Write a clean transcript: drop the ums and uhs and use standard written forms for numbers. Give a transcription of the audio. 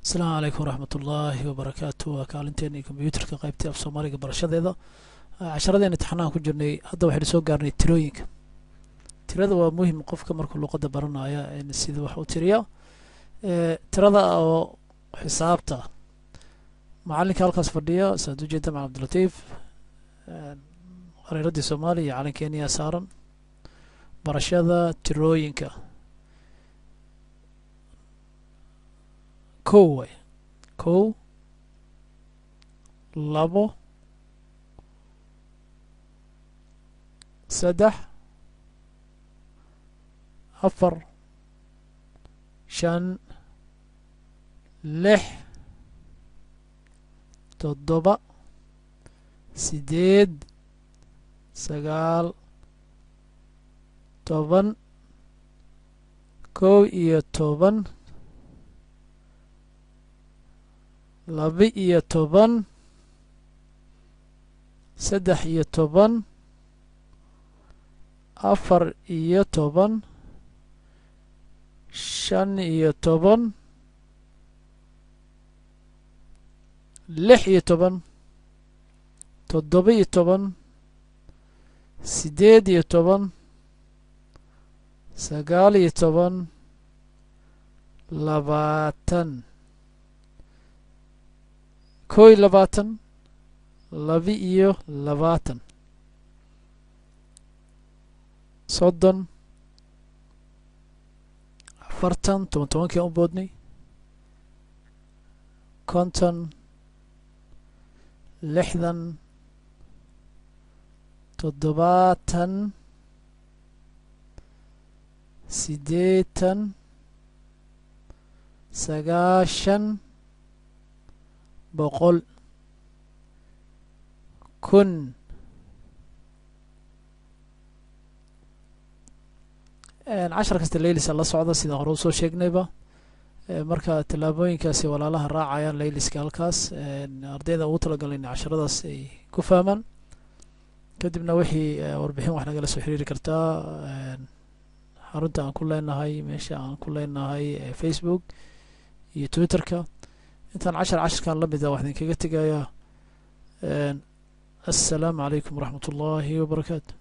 السلام عليكم ورحمة الله وبركاته. وكالنتين كمبيوتر قيبتي af Soomaaliga barashadeeda casharadeen imtixaanaha ku jirnay hadda waxaynu soo gaarnay tirooyinka. Tirada waa muhiim qofka markuu luqadda baranaya in sida wax u tiriyo tirada oo xisaabta macalinka halkaas fadhiya saad u jeeda macalin Cabdilatiif qariiradii Soomaaliya calan Kenya saaran barashada tirooyinka kow labo saddex afar shan lix toddoba sideed sagaal toban kow iyo toban laba-iyo toban saddex iyo toban afar iyo toban shan iyo toban lix iyo toban toddoba-iyo toban sideed iyo toban sagaal iyo toban labaatan kow iyo labaatan laba-iyo labaatan soddon afartan tobankii u boodnay konton lixdan toddobaatan siddeetan sagaashan boqol kun cashar kasta laylis la socda sida hore usoo sheegnayba marka tallaabooyinkaasi walaalaha raacayaan layliska halkaas ardayda ugu talagalay in casharadaas ay ku fahmaan kadibna wixii warbixin wax nagala soo xiriiri kartaa xarunta aan ku leenahay meesha aan ku leenahay Facebook iyo Twitterka intaan casharkan la mid ah wax idinkaga tegayaa assalaamu calaykum waraxmatullaahi wabarakaatu.